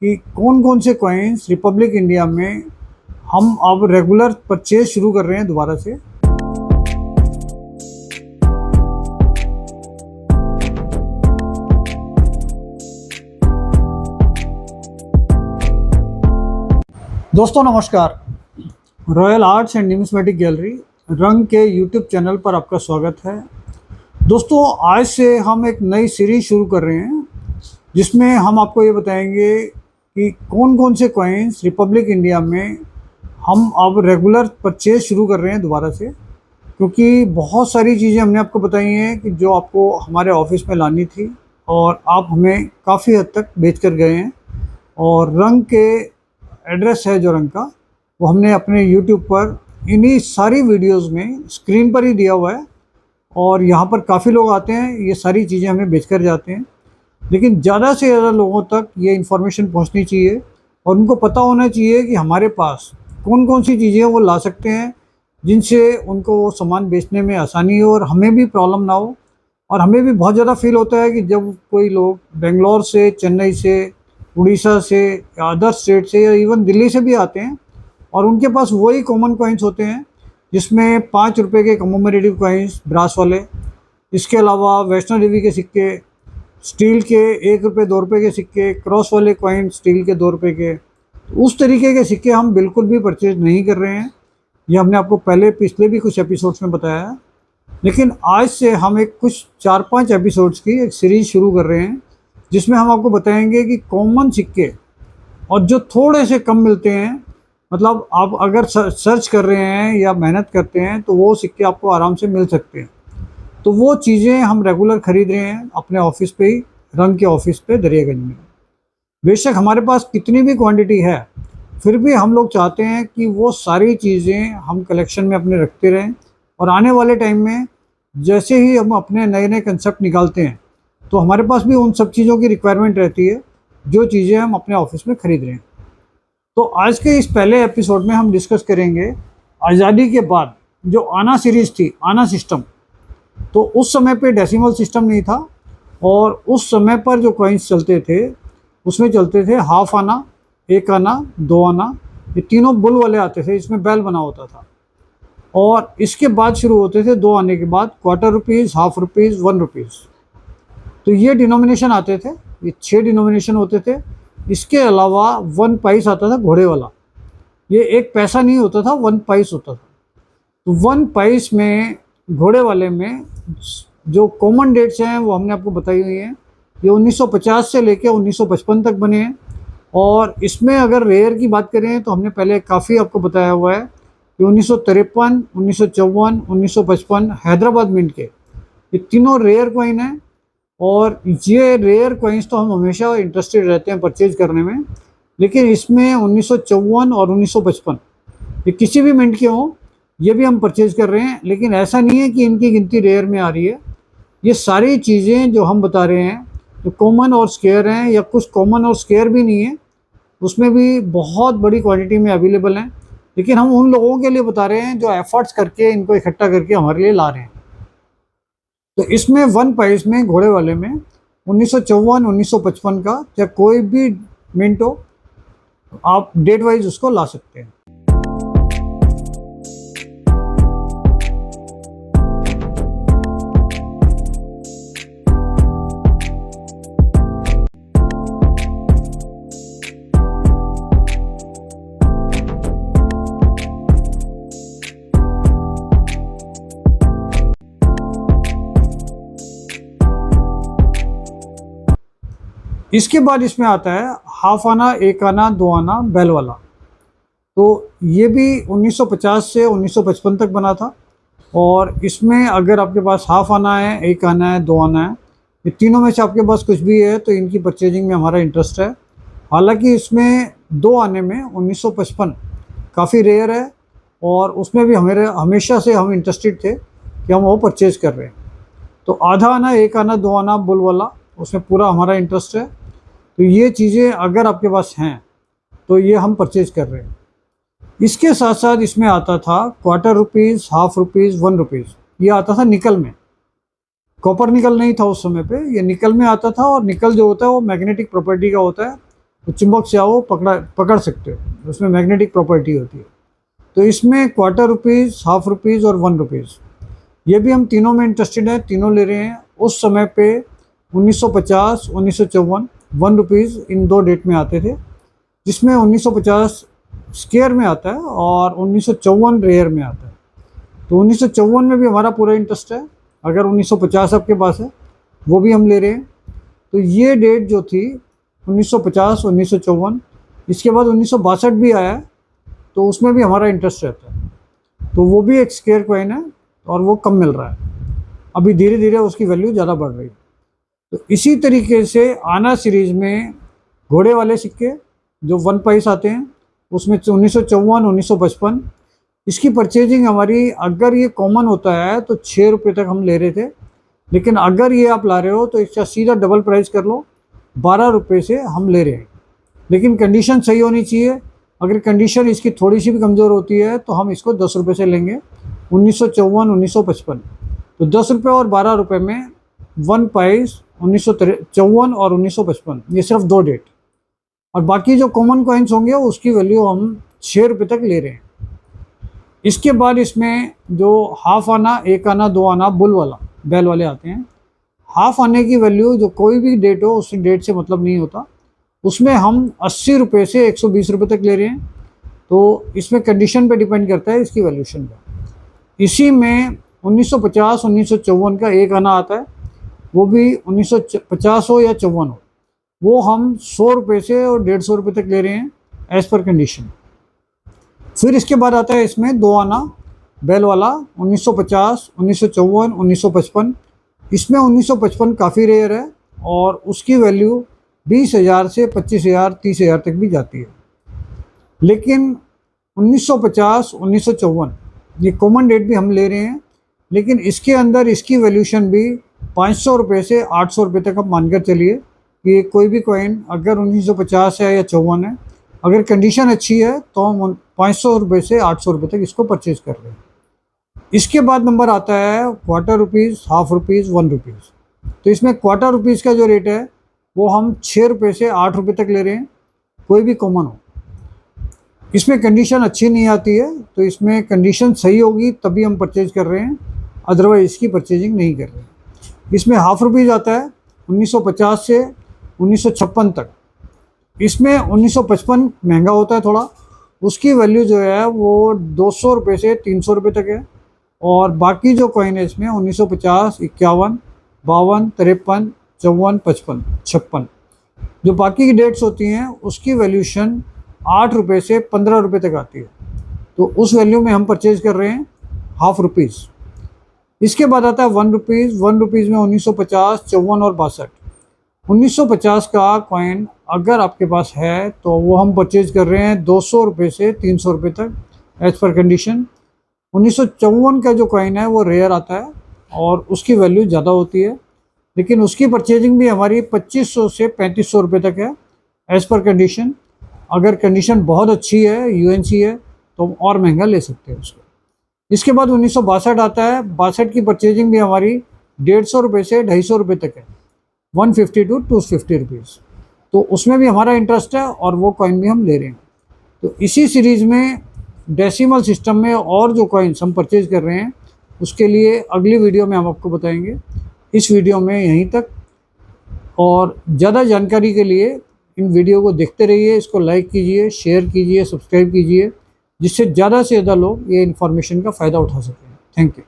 कि कौन कौन से कॉइन्स रिपब्लिक इंडिया में हम अब रेगुलर परचेज शुरू कर रहे हैं दोबारा से। दोस्तों नमस्कार, royal arts and numismatic gallery रंग के यूट्यूब चैनल पर आपका स्वागत है। दोस्तों आज से हम एक नई सीरीज शुरू कर रहे हैं जिसमें हम आपको ये बताएंगे कि कौन कौन से कॉइन्स रिपब्लिक इंडिया में हम अब रेगुलर परचेज शुरू कर रहे हैं दोबारा से, क्योंकि बहुत सारी चीज़ें हमने आपको बताई हैं कि जो आपको हमारे ऑफिस में लानी थी और आप हमें काफ़ी हद तक बेच कर गए हैं। और रंग के एड्रेस है जो रंग का, वो हमने अपने यूट्यूब पर इन्हीं सारी वीडियोस में स्क्रीन पर ही दिया हुआ है। और यहाँ पर काफ़ी लोग आते हैं, ये सारी चीज़ें हमें बेच कर जाते हैं, लेकिन ज़्यादा से ज़्यादा लोगों तक ये इन्फॉर्मेशन पहुँचनी चाहिए और उनको पता होना चाहिए कि हमारे पास कौन कौन सी चीज़ें वो ला सकते हैं जिनसे उनको वो सामान बेचने में आसानी हो और हमें भी प्रॉब्लम ना हो। और हमें भी बहुत ज़्यादा फील होता है कि जब कोई लोग बेंगलोर से, चेन्नई से, उड़ीसा से या अदर स्टेट से या इवन दिल्ली से भी आते हैं और उनके पास वही कॉमन कॉइन्स होते हैं जिसमें 5 रुपये के कमोमरेटिव कॉइन्स ब्रास वाले, इसके अलावा वैष्णो देवी के सिक्के, स्टील के 1 रुपये 2 रुपये के सिक्के, क्रॉस वाले कॉइन स्टील के 2 रुपये के, उस तरीके के सिक्के हम बिल्कुल भी परचेज नहीं कर रहे हैं। ये हमने आपको पिछले भी कुछ एपिसोड्स में बताया है। लेकिन आज से हम एक कुछ 4-5 एपिसोड्स की एक सीरीज़ शुरू कर रहे हैं जिसमें हम आपको बताएंगे कि कॉमन सिक्के और जो थोड़े से कम मिलते हैं, मतलब आप अगर सर्च कर रहे हैं या मेहनत करते हैं तो वो सिक्के आपको आराम से मिल सकते हैं। तो वो चीज़ें हम रेगुलर ख़रीद रहे हैं अपने ऑफिस पे ही, रंग के ऑफिस पे दरियागंज में। बेशक हमारे पास कितनी भी क्वांटिटी है, फिर भी हम लोग चाहते हैं कि वो सारी चीज़ें हम कलेक्शन में अपने रखते रहें और आने वाले टाइम में जैसे ही हम अपने नए नए कंसेप्ट निकालते हैं तो हमारे पास भी उन सब चीज़ों की रिक्वायरमेंट रहती है जो चीज़ें हम अपने ऑफिस में ख़रीद रहे हैं। तो आज के इस पहले एपिसोड में हम डिस्कस करेंगे आज़ादी के बाद जो आना सीरीज़ थी, आना सिस्टम। तो उस समय पे डेसिमल सिस्टम नहीं था और उस समय पर जो कॉइन्स चलते थे उसमें चलते थे हाफ आना, 1 आना, 2 आना, ये तीनों बुल वाले आते थे, इसमें बैल बना होता था। और इसके बाद शुरू होते थे 2 आने के बाद quarter rupees, half rupees, 1 rupees. तो ये डिनोमिनेशन आते थे, ये 6 डिनोमिनेशन होते थे। इसके अलावा 1 पैस आता था घोड़े वाला, ये 1 पैसा नहीं होता था, 1 पैस होता था। तो 1 पैस में, घोड़े वाले में जो कॉमन डेट्स हैं वो हमने आपको बताई हुई हैं। ये 1950 से लेकर 1955 तक बने हैं। और इसमें अगर रेयर की बात करें तो हमने पहले काफ़ी आपको बताया हुआ है कि 1953, 1954, 1955 हैदराबाद मिंट के, ये तीनों रेयर कॉइन हैं। और ये रेयर कॉइन्स तो हम हमेशा इंटरेस्टेड रहते हैं परचेज करने में, लेकिन इसमें 1954 और 1955 ये किसी भी मिनट के हों, ये भी हम परचेज कर रहे हैं। लेकिन ऐसा नहीं है कि इनकी गिनती रेयर में आ रही है। ये सारी चीज़ें जो हम बता रहे हैं जो कॉमन और स्केयर हैं, या कुछ कॉमन और स्केयर भी नहीं है, उसमें भी बहुत बड़ी क्वांटिटी में अवेलेबल हैं। लेकिन हम उन लोगों के लिए बता रहे हैं जो एफर्ट्स करके इनको इकट्ठा करके हमारे लिए ला रहे हैं। तो इसमें 1 पैस में, घोड़े वाले में 1954, 1955 का चाहे कोई भी मिनट हो, आप डेट वाइज उसको ला सकते हैं। इसके बाद इसमें आता है हाफ आना, 1 आना, 2 आना, बैल वाला। तो ये भी 1950 से 1955 तक बना था। और इसमें अगर आपके पास हाफ आना है, 1 आना है, 2 आना है, ये तीनों में से आपके पास कुछ भी है तो इनकी परचेजिंग में हमारा इंटरेस्ट है। हालांकि इसमें 2 आने में 1955 काफ़ी रेयर है और उसमें भी हमेशा से हम इंटरेस्टेड थे कि हम वो परचेज़ कर रहे हैं। तो आधा आना, 1 आना, 2 आना बुल वाला, उसमें पूरा हमारा इंटरेस्ट है। तो ये चीज़ें अगर आपके पास हैं तो ये हम परचेज़ कर रहे हैं। इसके साथ साथ इसमें आता था quarter rupees, half rupees, 1 rupees. ये आता था निकल में, कॉपर निकल नहीं था उस समय पे, ये निकल में आता था। और निकल जो होता है वो मैग्नेटिक प्रॉपर्टी का होता है तो चुंबक से वो पकड़ सकते हो, उसमें मैग्नेटिक प्रॉपर्टी होती है। तो इसमें क्वार्टर रुपीज़, हाफ रुपीज़ और 1 रुपीज़, ये भी हम तीनों में इंटरेस्टेड हैं, तीनों ले रहे हैं। उस समय पे 1950, 1954 1 रुपीज़ इन 2 डेट में आते थे, जिसमें 1950 स्केयर में आता है और 1954 रेयर में आता है। तो 1954 में भी हमारा पूरा इंटरेस्ट है। अगर 1950 आपके पास है वो भी हम ले रहे हैं। तो ये डेट जो थी 1950, 1954, इसके बाद 1962 भी आया है, तो उसमें भी हमारा इंटरेस्ट रहता है। तो वो भी एक स्केयर कॉइन है और वो कम मिल रहा है, अभी धीरे धीरे उसकी वैल्यू ज़्यादा बढ़ रही है। तो इसी तरीके से आना सीरीज़ में घोड़े वाले सिक्के जो 1 पैसे आते हैं, उसमें 1954, 1955, इसकी परचेजिंग हमारी, अगर ये कॉमन होता है तो 6 रुपये तक हम ले रहे थे, लेकिन अगर ये आप ला रहे हो तो इसका सीधा डबल प्राइस कर लो, 12 रुपये से हम ले रहे हैं। लेकिन कंडीशन सही होनी चाहिए। अगर कंडीशन इसकी थोड़ी सी भी कमज़ोर होती है तो हम इसको 10 रुपये से लेंगे। 1954, 1955, तो 10 रुपये और 12 रुपये में 1 पैसे 1954 और 1955, ये सिर्फ 2 डेट। और बाकी जो कॉमन कॉइन्स होंगे उसकी वैल्यू हम 6 रुपये तक ले रहे हैं। इसके बाद इसमें जो हाफ आना, 1 आना, 2 आना, बुल वाला, बैल वाले आते हैं। हाफ आने की वैल्यू जो कोई भी डेट हो उस डेट से मतलब नहीं होता, उसमें हम 80 रुपये से 120 रुपये तक ले रहे हैं। तो इसमें कंडीशन पे डिपेंड करता है इसकी वैल्यूशन का। इसी में 1950, 1954 का 1 आना आता है, वो भी 1950 हो या 54 हो, वो हम 100 रुपये से और 150 रुपये तक ले रहे हैं एज़ पर कंडीशन। फिर इसके बाद आता है इसमें 2 आना बैल वाला, 1950, 1954, 1955। इसमें 1955 काफ़ी रेयर है और उसकी वैल्यू 20,000 से 25,000, 30,000 तक भी जाती है। लेकिन 1950, 1954 ये कॉमन डेट भी हम ले रहे हैं, लेकिन इसके अंदर इसकी वैल्यूशन भी 500 रुपये से 800 रुपये तक आप मानकर चलिए कि कोई भी कॉइन अगर 1950 है या 54 है, अगर कंडीशन अच्छी है तो हम 500 रुपये से 800 रुपये तक इसको परचेज़ कर रहे हैं। इसके बाद नंबर आता है quarter rupees, half rupees, 1 rupees. तो इसमें क्वार्टर रुपीज़ का जो रेट है वो हम 6 रुपये से 8 रुपये तक ले रहे हैं, कोई भी कॉमन हो। इसमें कंडीशन अच्छी नहीं आती है, तो इसमें कंडीशन सही होगी तभी हम परचेज कर रहे हैं, अदरवाइज इसकी परचेजिंग नहीं कर रहे हैं। इसमें हाफ रुपीज़ आता है 1950 से 1956 तक। इसमें 1955 महंगा होता है थोड़ा, उसकी वैल्यू जो है वो 200 रुपये से 300 रुपये तक है। और बाकी जो कॉइन है इसमें 1950, 51, 52, 53, 54, 55, 56, जो बाकी की डेट्स होती हैं उसकी वैल्यूशन 8 रुपये से 15 रुपये तक आती है। तो उस वैल्यू में हम परचेज़ कर रहे हैं हाफ रुपीज़। इसके बाद आता है 1 रुपीज़। 1 रुपीज़ में 1950, 54 और 62। 1950 का कॉइन अगर आपके पास है तो वो हम परचेज़ कर रहे हैं 200 रुपये से 300 रुपये तक एज़ पर कंडीशन। 1954 का जो कॉइन है वो रेयर आता है और उसकी वैल्यू ज़्यादा होती है, लेकिन उसकी परचेजिंग भी हमारी 2500 से 3500 रुपये तक है एज़ पर कंडीशन। अगर कंडीशन बहुत अच्छी है, यूएनसी है, तो हम और महंगा ले सकते हैं उसको। इसके बाद 1962 आता है। 62 की परचेजिंग भी हमारी 150 रुपये से 250 रुपये तक है, 150 टू 250 रुपीज़। तो उसमें भी हमारा इंटरेस्ट है और वो कॉइन भी हम ले रहे हैं। तो इसी सीरीज़ में डेसिमल सिस्टम में और जो कॉइन्स हम परचेज़ कर रहे हैं उसके लिए अगली वीडियो में हम आपको बताएंगे। इस वीडियो में यहीं तक, और ज़्यादा जानकारी के लिए इन वीडियो को देखते रहिए, इसको लाइक कीजिए, शेयर कीजिए, सब्सक्राइब कीजिए, जिससे ज़्यादा से ज़्यादा लोग ये इन्फॉर्मेशन का फ़ायदा उठा सकें। Thank you.